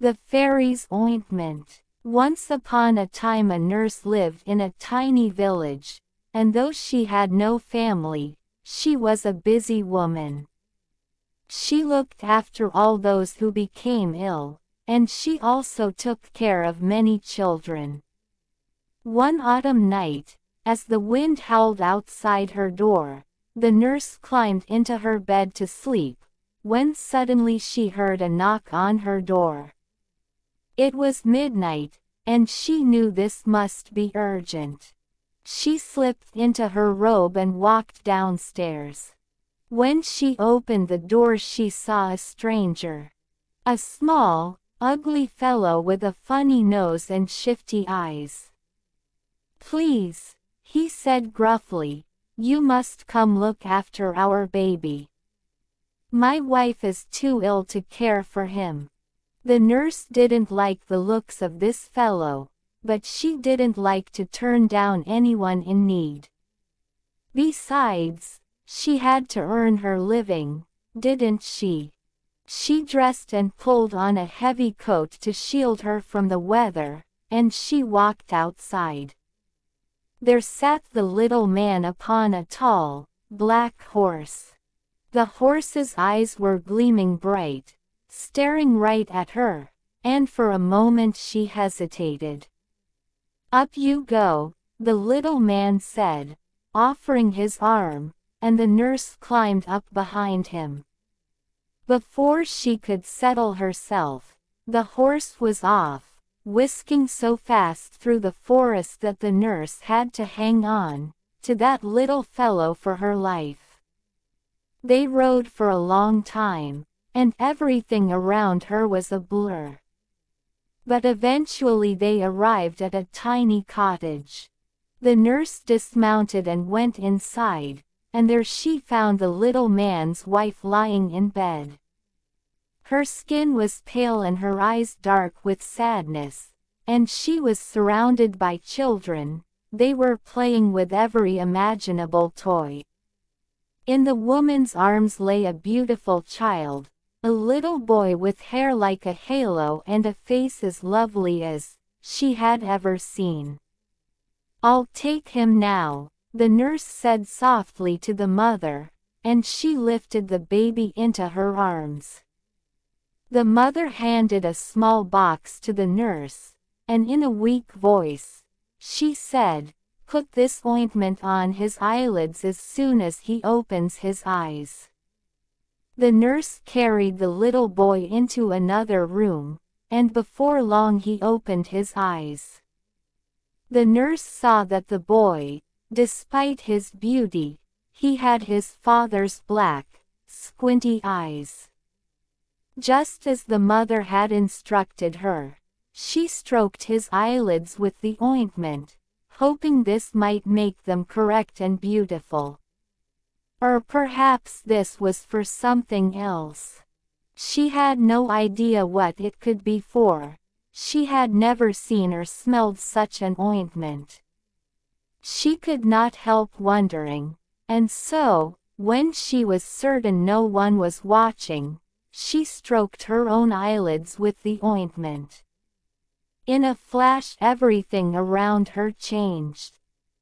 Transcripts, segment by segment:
The Fairies Ointment. Once upon a time a nurse lived in a tiny village, and though she had no family, she was a busy woman. She looked after all those who became ill, and she also took care of many children. One autumn night, as the wind howled outside her door, the nurse climbed into her bed to sleep, when suddenly she heard a knock on her door. It was midnight, and she knew this must be urgent. She slipped into her robe and walked downstairs. When she opened the door she saw a stranger. A small, ugly fellow with a funny nose and shifty eyes. "Please," he said gruffly, "you must come look after our baby. My wife is too ill to care for him." The nurse didn't like the looks of this fellow, but she didn't like to turn down anyone in need. Besides, she had to earn her living, didn't she? She dressed and pulled on a heavy coat to shield her from the weather, and she walked outside. There sat the little man upon a tall, black horse. The horse's eyes were gleaming bright, staring right at her, and for a moment she hesitated. "Up you go," the little man said, offering his arm, and the nurse climbed up behind him. Before she could settle herself, the horse was off, whisking so fast through the forest that the nurse had to hang on to that little fellow for her life. They rode for a long time, and everything around her was a blur. But eventually they arrived at a tiny cottage. The nurse dismounted and went inside, and there she found the little man's wife lying in bed. Her skin was pale and her eyes dark with sadness, and she was surrounded by children. They were playing with every imaginable toy. In the woman's arms lay a beautiful child, a little boy with hair like a halo and a face as lovely as she had ever seen. "I'll take him now," the nurse said softly to the mother, and she lifted the baby into her arms. The mother handed a small box to the nurse, and in a weak voice, she said, "Put this ointment on his eyelids as soon as he opens his eyes." The nurse carried the little boy into another room, and before long he opened his eyes. The nurse saw that the boy, despite his beauty, he had his father's black, squinty eyes. Just as the mother had instructed her, she stroked his eyelids with the ointment, hoping this might make them correct and beautiful. Or perhaps this was for something else. She had no idea what it could be for. She had never seen or smelled such an ointment. She could not help wondering, and so, when she was certain no one was watching, she stroked her own eyelids with the ointment. In a flash everything around her changed.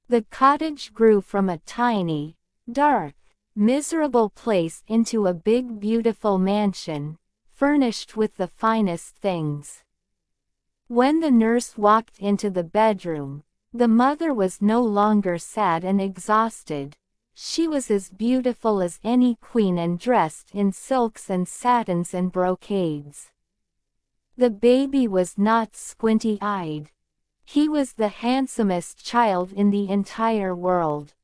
The cottage grew from a tiny, dark, miserable place into a big beautiful mansion, furnished with the finest things. When the nurse walked into the bedroom, the mother was no longer sad and exhausted. She was as beautiful as any queen and dressed in silks and satins and brocades. The baby was not squinty-eyed. He was the handsomest child in the entire world.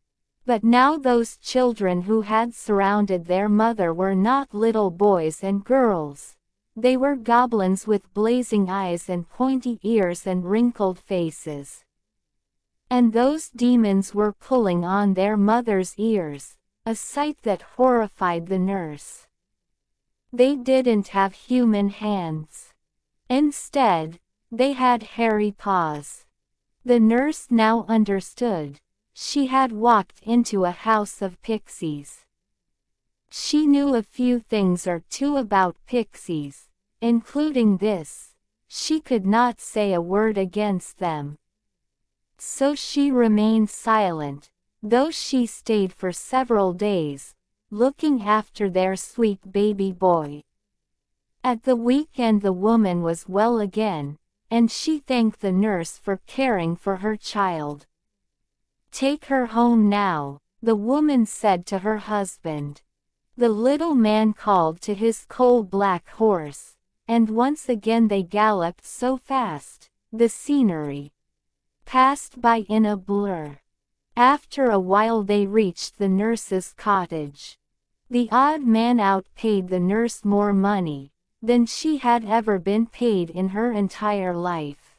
But now those children who had surrounded their mother were not little boys and girls. They were goblins with blazing eyes and pointy ears and wrinkled faces. And those demons were pulling on their mother's ears, a sight that horrified the nurse. They didn't have human hands. Instead, they had hairy paws. The nurse now understood. She had walked into a house of pixies. She knew a few things or two about pixies, including this: she could not say a word against them. So she remained silent, though she stayed for several days, looking after their sweet baby boy. At the weekend the woman was well again, and she thanked the nurse for caring for her child. "Take her home now," the woman said to her husband. The little man called to his coal-black horse, and once again they galloped so fast, the scenery passed by in a blur. After a while they reached the nurse's cottage. The odd man outpaid the nurse more money than she had ever been paid in her entire life.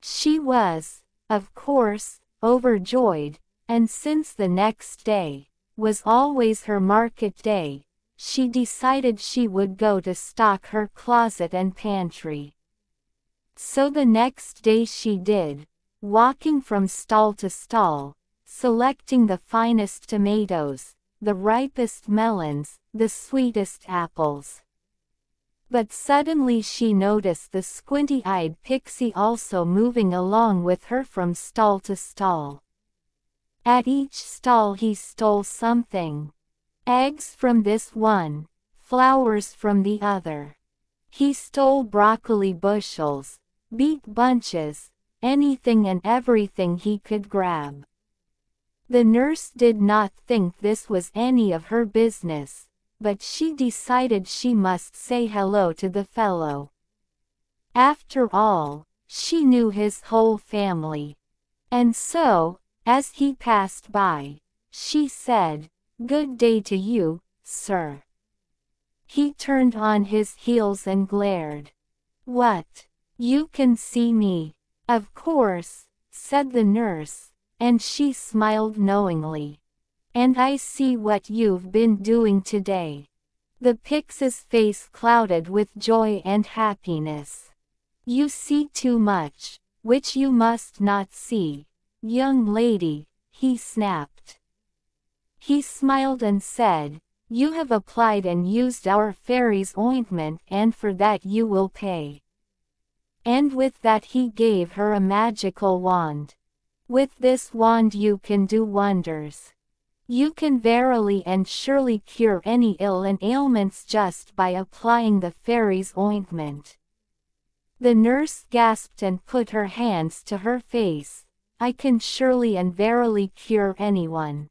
She was, of course, overjoyed, and since the next day was always her market day, she decided she would go to stock her closet and pantry. So the next day she did, walking from stall to stall, selecting the finest tomatoes, the ripest melons, the sweetest apples. But suddenly she noticed the squinty-eyed pixie also moving along with her from stall to stall. At each stall he stole something. Eggs from this one, flowers from the other. He stole broccoli bushels, beet bunches, anything and everything he could grab. The nurse did not think this was any of her business, but she decided she must say hello to the fellow. After all, she knew his whole family. And so, as he passed by, she said, "Good day to you, sir." He turned on his heels and glared. "What? You can see me?" "Of course," said the nurse, and she smiled knowingly. "And I see what you've been doing today." The pixie's face clouded with joy and happiness. "You see too much, which you must not see, young lady," he snapped. He smiled and said, "You have applied and used our Fairies Ointment and for that you will pay." And with that he gave her a magical wand. "With this wand you can do wonders. You can verily and surely cure any ill and ailments just by applying the Fairies Ointment." The nurse gasped and put her hands to her face. "I can surely and verily cure anyone,"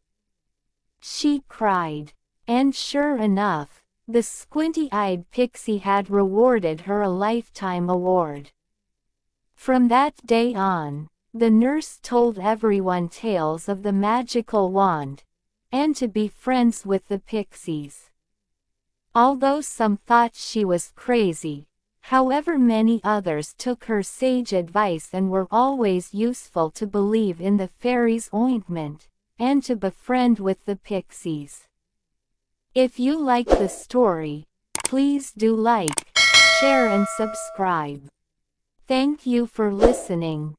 she cried. And sure enough, the squinty-eyed pixie had rewarded her a lifetime award. From that day on, the nurse told everyone tales of the magical wand, and to be friends with the pixies. Although some thought she was crazy, however many others took her sage advice and were always useful to believe in the Fairies Ointment, and to befriend with the pixies. If you like the story, please do like, share and subscribe. Thank you for listening.